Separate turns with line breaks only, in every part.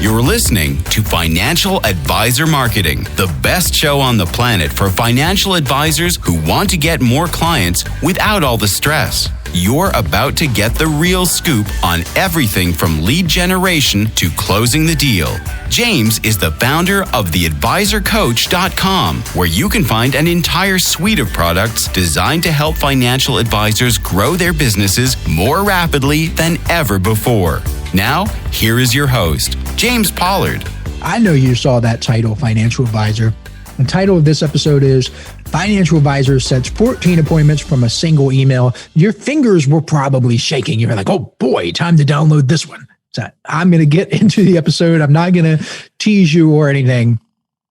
You're listening to Financial Advisor Marketing, the best show on the planet for financial advisors who want to get more clients without all the stress. You're about to get the real scoop on everything from lead generation to closing the deal. James is the founder of theadvisorcoach.com, where you can find an entire suite of products designed to help financial advisors grow their businesses more rapidly than ever before. Now, here is your host, James Pollard.
I know you saw that title, Financial Advisor. The title of this episode is Financial Advisor Sets 14 Appointments from a Single Email. Your fingers were probably shaking. You're like, oh boy, time to download this one. So I'm going to get into the episode. I'm not going to tease you or anything.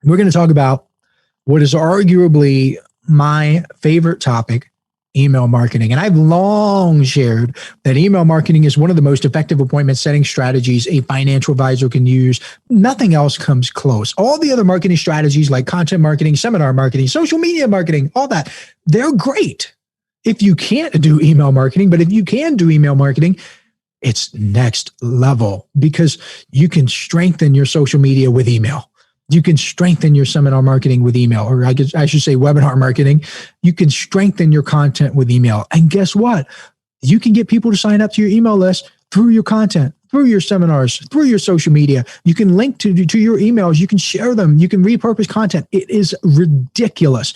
We're going to talk about what is arguably my favorite topic, email marketing. And I've long shared that email marketing is one of the most effective appointment setting strategies a financial advisor can use. Nothing else comes close. All the other marketing strategies like content marketing, seminar marketing, social media marketing, all that, they're great if you can't do email marketing. But if you can do email marketing, it's next level because you can strengthen your social media with email. You can strengthen your seminar marketing with email, or I should say webinar marketing. You can strengthen your content with email. And guess what? You can get people to sign up to your email list through your content, through your seminars, through your social media. You can link to your emails. You can share them. You can repurpose content. It is ridiculously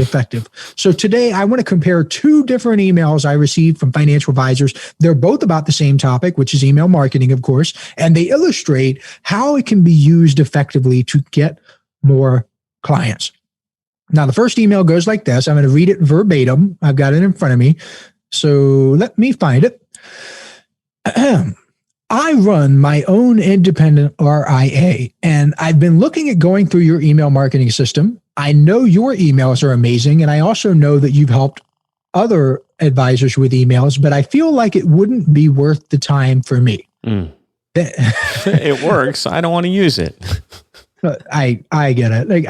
effective. So today I want to compare two different emails I received from financial advisors. They're both about the same topic, which is email marketing, of course, and they illustrate how it can be used effectively to get more clients. Now, the first email goes like this. I'm going to read it verbatim. I've got it in front of me. So let me find it. I run my own independent RIA, and I've been looking at going through your email marketing system. I know your emails are amazing, and I also know that you've helped other advisors with emails, but I feel like it wouldn't be worth the time for me.
It works. I don't want to use it.
I get it.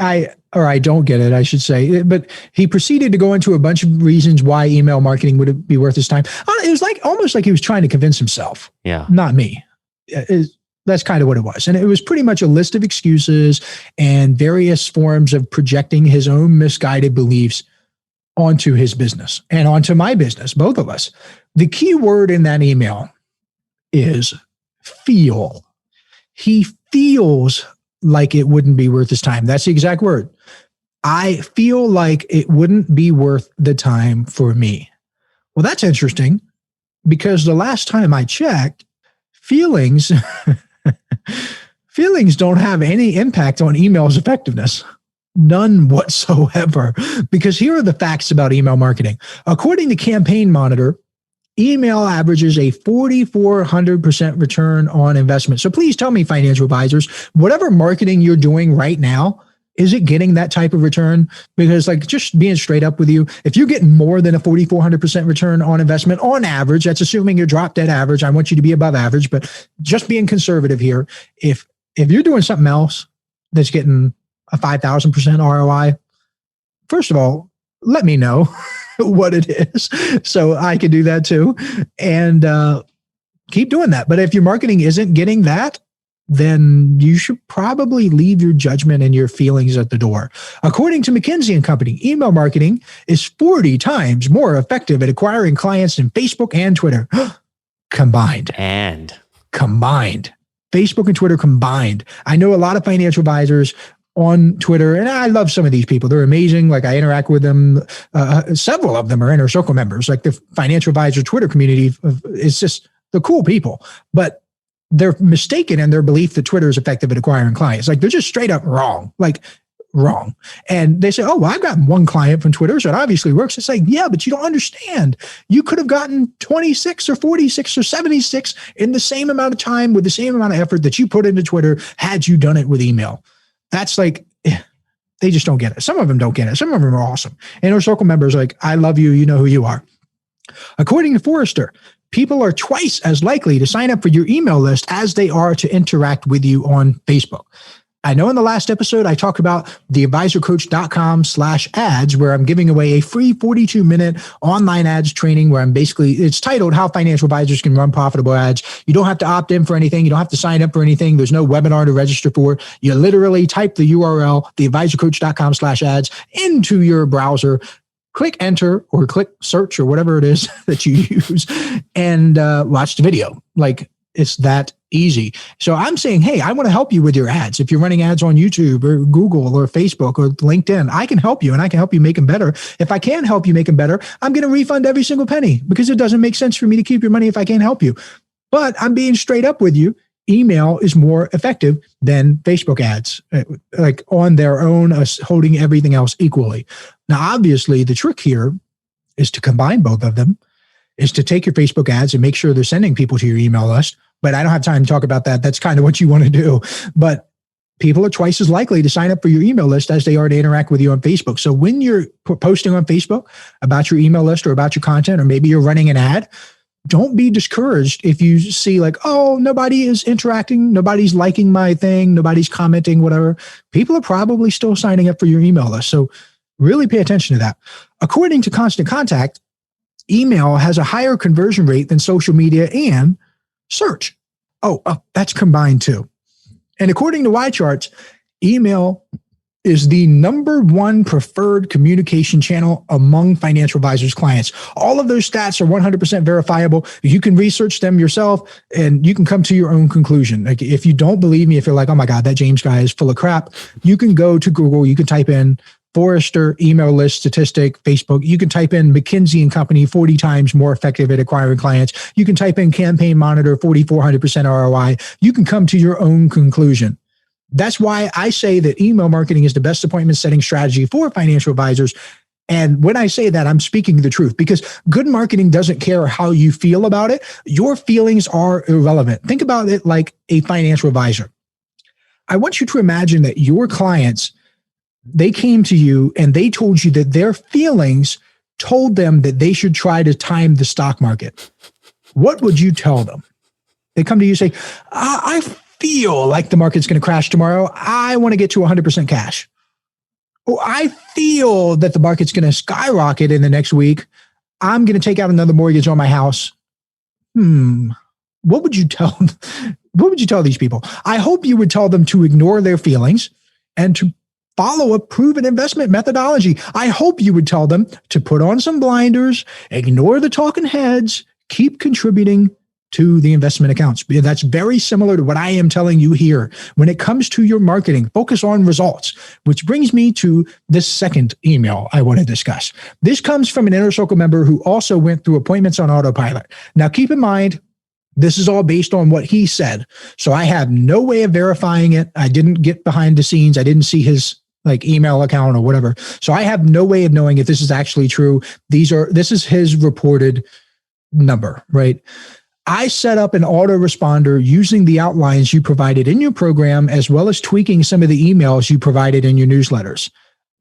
I don't get it, I should say. But he proceeded to go into a bunch of reasons why email marketing would be worth his time. It was almost like he was trying to convince himself.
Yeah.
Not me. That's kind of what it was. And it was pretty much a list of excuses and various forms of projecting his own misguided beliefs onto his business and onto my business, both of us. The key word in that email is feel. He feels like it wouldn't be worth his time. That's the exact word. I feel like it wouldn't be worth the time for me. Well, that's interesting because the last time I checked, feelings don't have any impact on email's effectiveness. None whatsoever. Because here are the facts about email marketing. According to Campaign Monitor, email averages a 4,400% return on investment. So please tell me, financial advisors, whatever marketing you're doing right now, is it getting that type of return? Because just being straight up with you, if you're getting more than a 4,400% return on investment on average, that's assuming you're drop dead average. I want you to be above average, but just being conservative here. If you're doing something else that's getting a 5,000% ROI, first of all, let me know what it is so I can do that too. And keep doing that. But if your marketing isn't getting that, then you should probably leave your judgment and your feelings at the door. According to McKinsey & Company, email marketing is 40 times more effective at acquiring clients than Facebook and Twitter combined. Facebook and Twitter combined. I know a lot of financial advisors on Twitter, and I love some of these people. They're amazing. I interact with them. Several of them are inner circle members. The financial advisor Twitter community is just the cool people. But they're mistaken in their belief that Twitter is effective at acquiring clients. They're just straight up wrong. Wrong. And they say, oh, well, I've gotten one client from Twitter, so it obviously works. It's yeah, but you don't understand. You could have gotten 26 or 46 or 76 in the same amount of time with the same amount of effort that you put into Twitter had you done it with email. That's they just don't get it. Some of them don't get it. Some of them are awesome. Inner circle members I love you. You know who you are. According to Forrester, people are twice as likely to sign up for your email list as they are to interact with you on Facebook. I know in the last episode, I talked about theadvisorcoach.com/ads, where I'm giving away a free 42-minute online ads training where it's titled How Financial Advisors Can Run Profitable Ads. You don't have to opt in for anything. You don't have to sign up for anything. There's no webinar to register for. You literally type the URL, theadvisorcoach.com/ads into your browser, click enter or click search or whatever it is that you use, and watch the video. Like, it's that easy. So I'm saying, hey, I want to help you with your ads. If you're running ads on YouTube or Google or Facebook or LinkedIn, I can help you, and I can help you make them better. If I can't help you make them better, I'm going to refund every single penny, because it doesn't make sense for me to keep your money if I can't help you. But I'm being straight up with you. Email is more effective than Facebook ads, like on their own, holding everything else equally. Now, obviously, the trick here is to combine both of them, is to take your Facebook ads and make sure they're sending people to your email list. But I don't have time to talk about that. That's kind of what you want to do. But people are twice as likely to sign up for your email list as they are to interact with you on Facebook. So when you're posting on Facebook about your email list or about your content, or maybe you're running an ad, don't be discouraged if you see like, oh, nobody is interacting, nobody's liking my thing, nobody's commenting, whatever. People are probably still signing up for your email list. So really pay attention to that. According to Constant Contact, email has a higher conversion rate than social media and search. Oh, that's combined too. And according to YCharts, email is the #1 preferred communication channel among financial advisors' clients. All of those stats are 100% verifiable. You can research them yourself and you can come to your own conclusion. Like, if you don't believe me, if you're like, oh my God, that James guy is full of crap, you can go to Google, you can type in Forrester email list statistic, Facebook. You can type in McKinsey & Company 40 times more effective at acquiring clients. You can type in Campaign Monitor 4,400% ROI. You can come to your own conclusion. That's why I say that email marketing is the best appointment setting strategy for financial advisors. And when I say that, I'm speaking the truth, because good marketing doesn't care how you feel about it. Your feelings are irrelevant. Think about it like a financial advisor. I want you to imagine that your clients, they came to you and they told you that their feelings told them that they should try to time the stock market. What would you tell them? They come to you and say, I feel like the market's going to crash tomorrow. I want to get to 100% cash. Or I feel that the market's going to skyrocket in the next week. I'm going to take out another mortgage on my house. What would you tell them? What would you tell these people? I hope you would tell them to ignore their feelings and to follow a proven investment methodology. I hope you would tell them to put on some blinders, ignore the talking heads, keep contributing to the investment accounts. That's very similar to what I am telling you here. When it comes to your marketing, focus on results, which brings me to this second email I want to discuss. This comes from an Inner Circle member who also went through appointments on autopilot. Now, keep in mind, this is all based on what he said. So I have no way of verifying it. I didn't get behind the scenes. I didn't see his email account or whatever. So I have no way of knowing if this is actually true. This is his reported number, right? I set up an autoresponder using the outlines you provided in your program, as well as tweaking some of the emails you provided in your newsletters.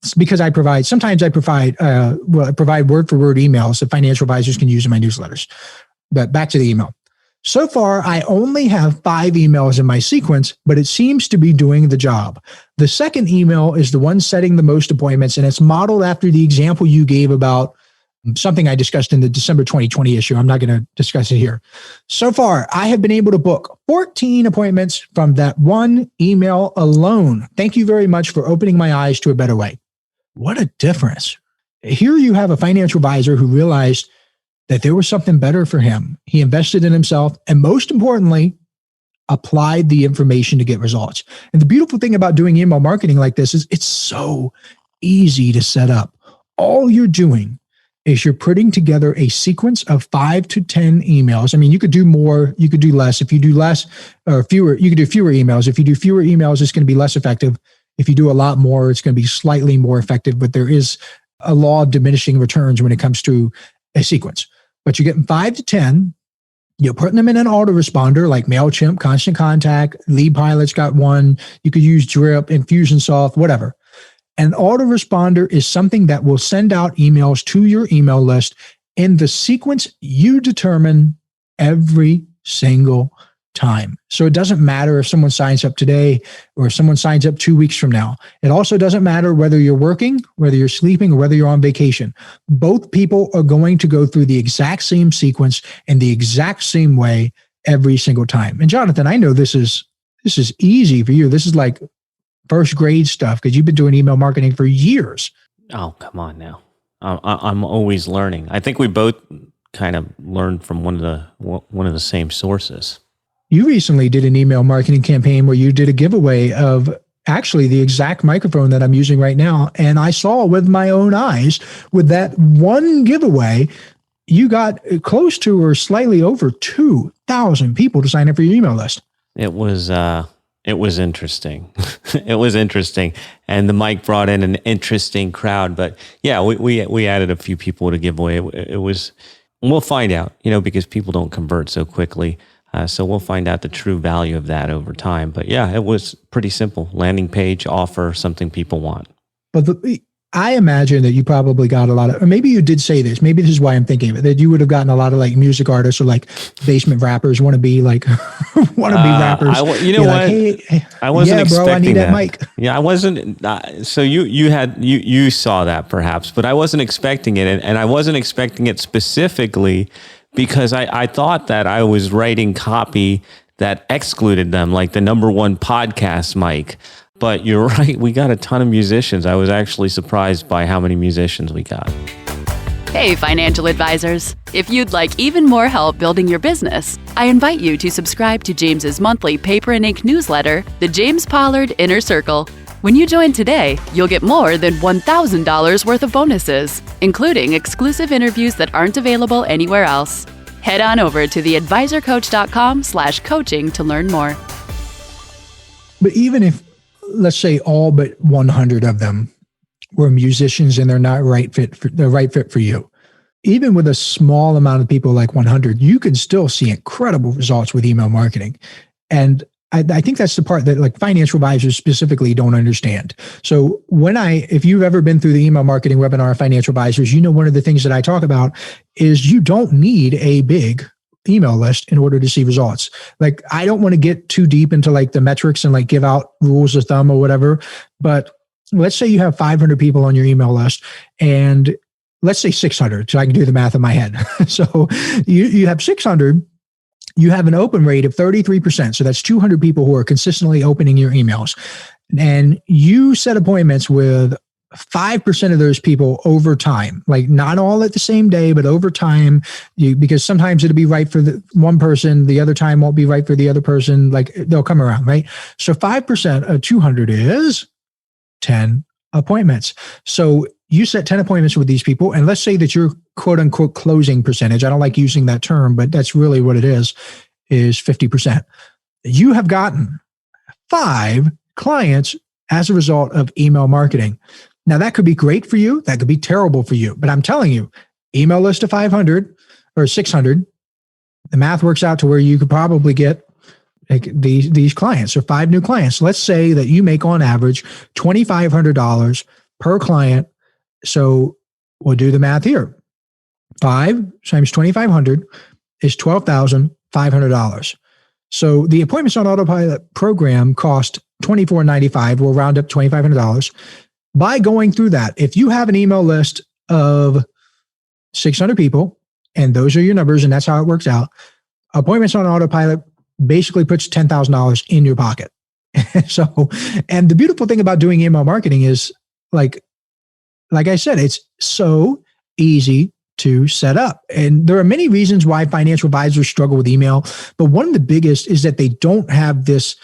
It's because sometimes I provide word for word emails that financial advisors can use in my newsletters. But back to the email. So far, I only have 5 emails in my sequence, but it seems to be doing the job. The second email is the one setting the most appointments, and it's modeled after the example you gave about something I discussed in the December 2020 issue. I'm not going to discuss it here. So far, I have been able to book 14 appointments from that one email alone. Thank you very much for opening my eyes to a better way. What a difference. Here you have a financial advisor who realized that there was something better for him. He invested in himself, and most importantly, applied the information to get results. And the beautiful thing about doing email marketing like this is it's so easy to set up. All you're doing is you're putting together a sequence of 5 to 10 emails. I mean, you could do more, you could do less. If you do less or fewer, you could do fewer emails. If you do fewer emails, it's going to be less effective. If you do a lot more, it's going to be slightly more effective, but there is a law of diminishing returns when it comes to a sequence. But you're getting 5 to 10. You're putting them in an autoresponder like MailChimp, Constant Contact, Lead Pilot's got one. You could use Drip, Infusionsoft, whatever. An autoresponder is something that will send out emails to your email list in the sequence you determine every single time. So it doesn't matter if someone signs up today or if someone signs up 2 weeks from now. It also doesn't matter whether you're working, whether you're sleeping, or whether you're on vacation. Both people are going to go through the exact same sequence in the exact same way every single time. And Jonathan, I know this is easy for you. This is like first grade stuff because you've been doing email marketing for years.
Oh, come on now. I'm always learning. I think we both kind of learned from one of the same sources.
You recently did an email marketing campaign where you did a giveaway of actually the exact microphone that I'm using right now. And I saw with my own eyes with that one giveaway, you got close to or slightly over 2,000 people to sign up for your email list.
It was interesting. It was interesting. And the mic brought in an interesting crowd. But yeah, we added a few people to give away. We'll find out, because people don't convert so quickly. So we'll find out the true value of that over time. But yeah, it was pretty simple. Landing page, offer, something people want.
But I imagine that you probably got a lot of, or maybe you did say this, maybe this is why I'm thinking of it, that you would have gotten a lot of like music artists or like basement rappers want to be rappers.
What?
Hey,
I wasn't expecting
I need that mic.
Yeah, I wasn't. So you saw that perhaps, but I wasn't expecting it. And I wasn't expecting it specifically because I thought that I was writing copy that excluded them, like the number one podcast mic. But you're right, we got a ton of musicians. I was actually surprised by how many musicians we got.
Hey, financial advisors. If you'd like even more help building your business, I invite you to subscribe to James's monthly paper and ink newsletter, The James Pollard Inner Circle. When you join today, you'll get more than $1,000 worth of bonuses, including exclusive interviews that aren't available anywhere else. Head on over to theadvisorcoach.com/coaching to learn more.
But even if, let's say, all but 100 of them were musicians and they're not the right fit for you, even with a small amount of people like 100, you can still see incredible results with email marketing. And I think that's the part that like financial advisors specifically don't understand. So if you've ever been through the email marketing webinar, financial advisors, one of the things that I talk about is you don't need a big email list in order to see results. Like, I don't want to get too deep into like the metrics and like give out rules of thumb or whatever, but let's say you have 500 people on your email list and let's say 600, so I can do the math in my head. So you have 600, you have an open rate of 33%. So that's 200 people who are consistently opening your emails. And you set appointments with 5% of those people over time, like not all at the same day, but over time, because sometimes it'll be right for the one person, the other time won't be right for the other person. Like they'll come around, right? So 5% of 200 is 10 appointments. So you set 10 appointments with these people, and let's say that your quote unquote closing percentage, I don't like using that term, but that's really what it is 50%. You have gotten 5 clients as a result of email marketing. Now, that could be great for you. That could be terrible for you. But I'm telling you, email list of 500 or 600, the math works out to where you could probably get like these clients or 5 new clients. Let's say that you make on average $2,500 per client. So we'll do the math here. 5 times 2,500 is $12,500. So the Appointments on Autopilot program cost $24.95. We'll round up $2,500. By going through that, if you have an email list of 600 people, and those are your numbers, and that's how it works out, Appointments on Autopilot basically puts $10,000 in your pocket. So, and the beautiful thing about doing email marketing is, like I said, it's so easy to set up. And there are many reasons why financial advisors struggle with email, but one of the biggest is that they don't have this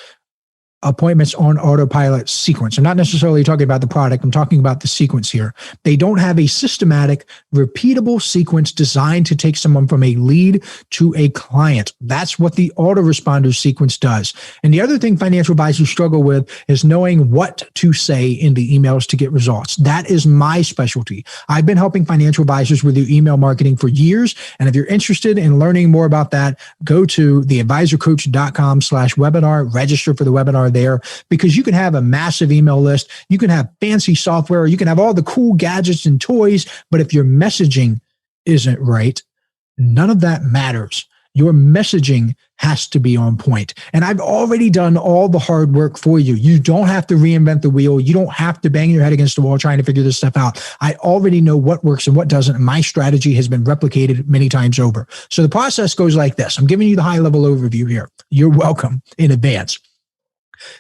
Appointments on Autopilot sequence. I'm not necessarily talking about the product. I'm talking about the sequence here. They don't have a systematic, repeatable sequence designed to take someone from a lead to a client. That's what the Autoresponder sequence does. And the other thing financial advisors struggle with is knowing what to say in the emails to get results. That is my specialty. I've been helping financial advisors with their email marketing for years. And if you're interested in learning more about that, go to theadvisorcoach.com/webinar, register for the webinar there, because you can have a massive email list. You can have fancy software. You can have all the cool gadgets and toys. But if your messaging isn't right, none of that matters. Your messaging has to be on point. And I've already done all the hard work for you. You don't have to reinvent the wheel. You don't have to bang your head against the wall trying to figure this stuff out. I already know what works and what doesn't. And my strategy has been replicated many times over. So the process goes like this. I'm giving you the high level overview here. You're welcome in advance.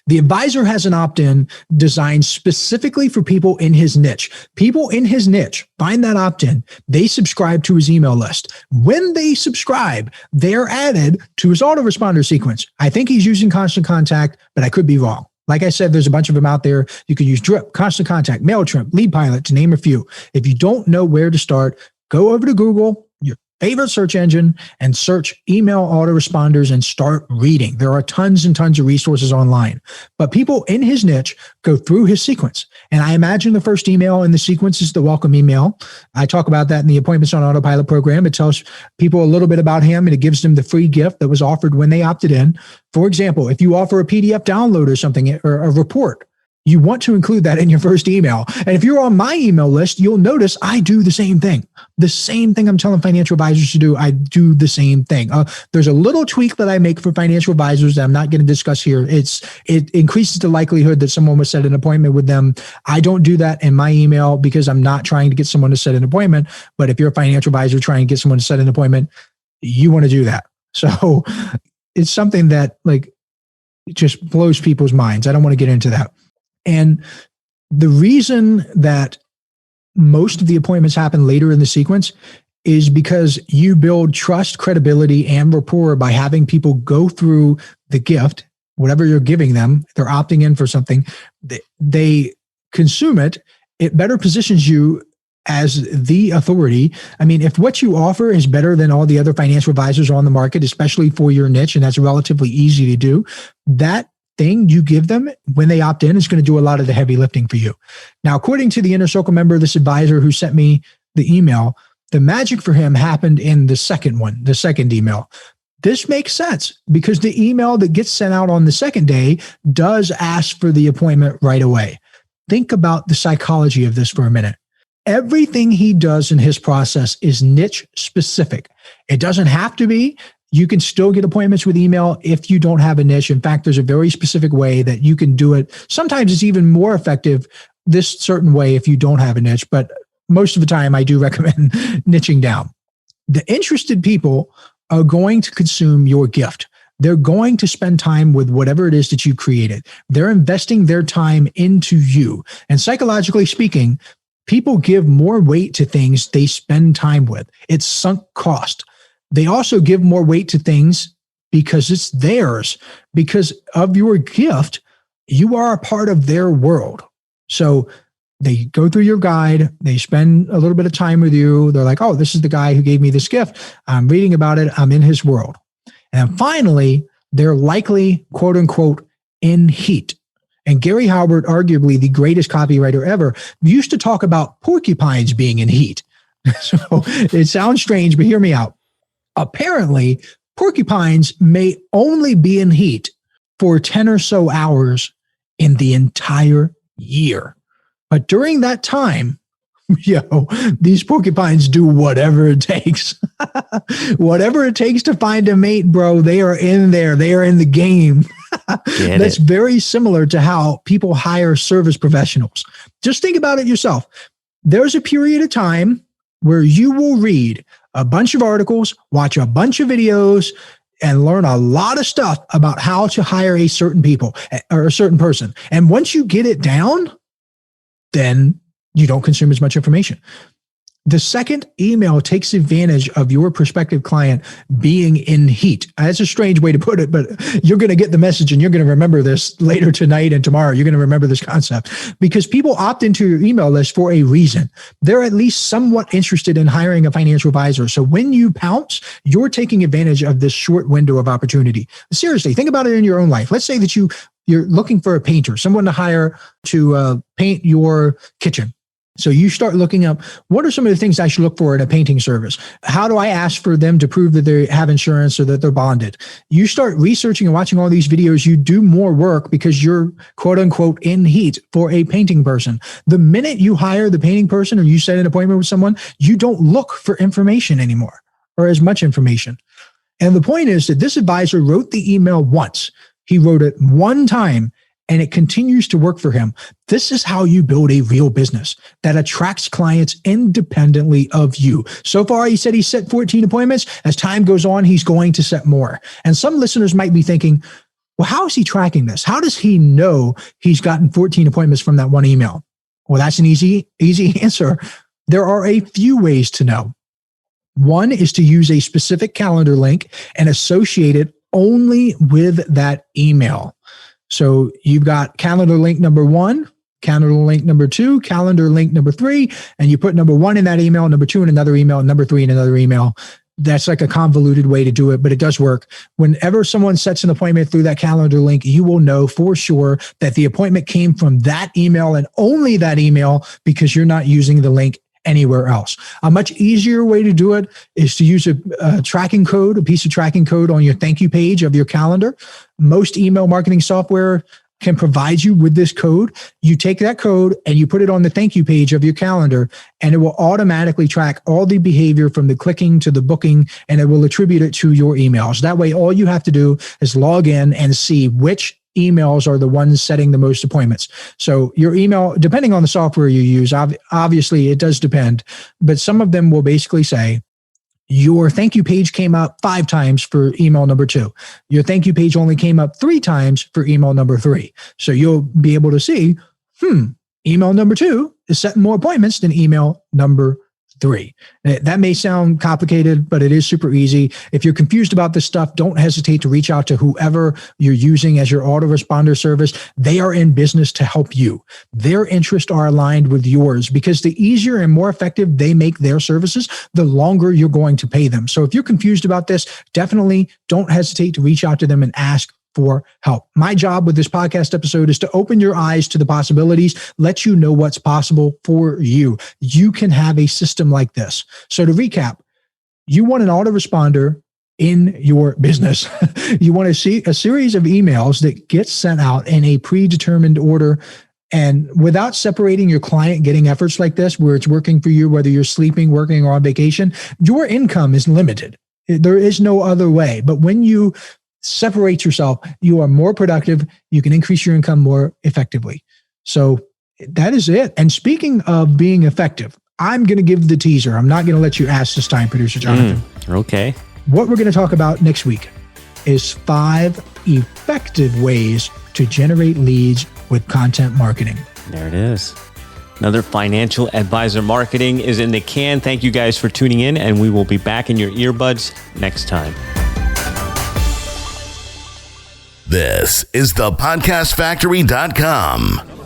The advisor has an opt-in designed specifically for people in his niche. People in his niche find that opt-in. They subscribe to his email list. When they subscribe, they're added to his autoresponder sequence. I think he's using Constant Contact, but I could be wrong. Like I said, there's a bunch of them out there. You could use Drip, Constant Contact, MailChimp, Lead Pilot, to name a few. If you don't know where to start, go over to Google, your favorite search engine, and search email autoresponders and start reading. There are tons and tons of resources online. But people in his niche go through his sequence. And I imagine the first email in the sequence is the welcome email. I talk about that in the Appointments on Autopilot program. It tells people a little bit about him, and it gives them the free gift that was offered when they opted in. For example, if you offer a PDF download or something, or a report, you want to include that in your first email. And if you're on my email list, you'll notice I do the same thing. The same thing I'm telling financial advisors to do, I do the same thing. There's a little tweak that I make for financial advisors that I'm not going to discuss here. It increases the likelihood that someone will set an appointment with them. I don't do that in my email because I'm not trying to get someone to set an appointment. But if you're a financial advisor trying to get someone to set an appointment, you want to do that. So it's something that just blows people's minds. I don't want to get into that. And the reason that most of the appointments happen later in the sequence is because you build trust, credibility, and rapport by having people go through the gift, whatever you're giving them. They're opting in for something. They consume it. It better positions you as the authority. I mean, if what you offer is better than all the other financial advisors on the market, especially for your niche, and that's relatively easy to do, that thing you give them when they opt in is going to do a lot of the heavy lifting for you. Now, according to the Inner Circle member, this advisor who sent me the email, the magic for him happened in the second email. This makes sense because the email that gets sent out on the second day does ask for the appointment right away. Think about the psychology of this for a minute. Everything he does in his process is niche specific. It doesn't have to be. You can still get appointments with email if you don't have a niche. In fact, there's a very specific way that you can do it. Sometimes it's even more effective this certain way if you don't have a niche, but most of the time I do recommend niching down. The interested people are going to consume your gift. They're going to spend time with whatever it is that you created. They're investing their time into you. And psychologically speaking, people give more weight to things they spend time with. It's sunk cost. They also give more weight to things because it's theirs. Because of your gift, you are a part of their world. So they go through your guide. They spend a little bit of time with you. They're like, oh, this is the guy who gave me this gift. I'm reading about it. I'm in his world. And finally, they're likely, quote unquote, in heat. And Gary Halbert, arguably the greatest copywriter ever, used to talk about porcupines being in heat. So it sounds strange, but hear me out. Apparently, porcupines may only be in heat for 10 or so hours in the entire year. But during that time, these porcupines do whatever it takes. Whatever it takes to find a mate, bro, they are in there. They are in the game. That's very similar to how people hire service professionals. Just think about it yourself. There's a period of time where you will read a bunch of articles, watch a bunch of videos, and learn a lot of stuff about how to hire a certain people or a certain person. And once you get it down, then you don't consume as much information. The second email takes advantage of your prospective client being in heat. That's a strange way to put it, but you're going to get the message and you're going to remember this later tonight and tomorrow. You're going to remember this concept because people opt into your email list for a reason. They're at least somewhat interested in hiring a financial advisor. So when you pounce, you're taking advantage of this short window of opportunity. Seriously, think about it in your own life. Let's say that you're looking for a painter, someone to hire to paint your kitchen. So you start looking up, what are some of the things I should look for in a painting service? How do I ask for them to prove that they have insurance or that they're bonded? You start researching and watching all these videos. You do more work because you're quote unquote in heat for a painting person. The minute you hire the painting person or you set an appointment with someone, you don't look for information anymore or as much information. And the point is that this advisor wrote the email once. He wrote it one time and it continues to work for him. This is how you build a real business that attracts clients independently of you. So far, he said he set 14 appointments. As time goes on, he's going to set more. And some listeners might be thinking, well, how is he tracking this? How does he know he's gotten 14 appointments from that one email? Well, that's an easy answer. There are a few ways to know. One is to use a specific calendar link and associate it only with that email. So you've got calendar link number 1, calendar link number 2, calendar link number 3, and you put number 1 in that email, number 2 in another email, number 3 in another email. That's like a convoluted way to do it, but it does work. Whenever someone sets an appointment through that calendar link, you will know for sure that the appointment came from that email and only that email, because you're not using the link anywhere else. A much easier way to do it is to use a tracking code, a piece of tracking code on your thank you page of your calendar. Most email marketing software can provide you with this code. You take that code and you put it on the thank you page of your calendar, and it will automatically track all the behavior from the clicking to the booking, and it will attribute it to your emails. That way, all you have to do is log in and see which emails are the ones setting the most appointments. So your email, depending on the software you use, obviously it does depend, but some of them will basically say, your thank you page came up 5 times for email number 2. Your thank you page only came up 3 times for email number 3. So you'll be able to see, email number 2 is setting more appointments than email number 3. That may sound complicated, but it is super easy. If you're confused about this stuff, don't hesitate to reach out to whoever you're using as your autoresponder service. They are in business to help you. Their interests are aligned with yours, because the easier and more effective they make their services, the longer you're going to pay them. So if you're confused about this, definitely don't hesitate to reach out to them and ask for help. My job with this podcast episode is to open your eyes to the possibilities, let you know what's possible for you. You can have a system like this. So to recap, you want an autoresponder in your business. You want to see a series of emails that get sent out in a predetermined order. And without separating your client getting efforts like this, where it's working for you, whether you're sleeping, working, or on vacation, your income is limited. There is no other way. But when you separate yourself, you are more productive. You can increase your income more effectively. So that is it. And speaking of being effective, I'm going to give the teaser. I'm not going to let you ask this time, producer Jonathan.
Okay.
What we're going to talk about next week is 5 effective ways to generate leads with content marketing.
There it is. Another Financial Advisor Marketing is in the can. Thank you guys for tuning in, and we will be back in your earbuds next time.
This is thepodcastfactory.com.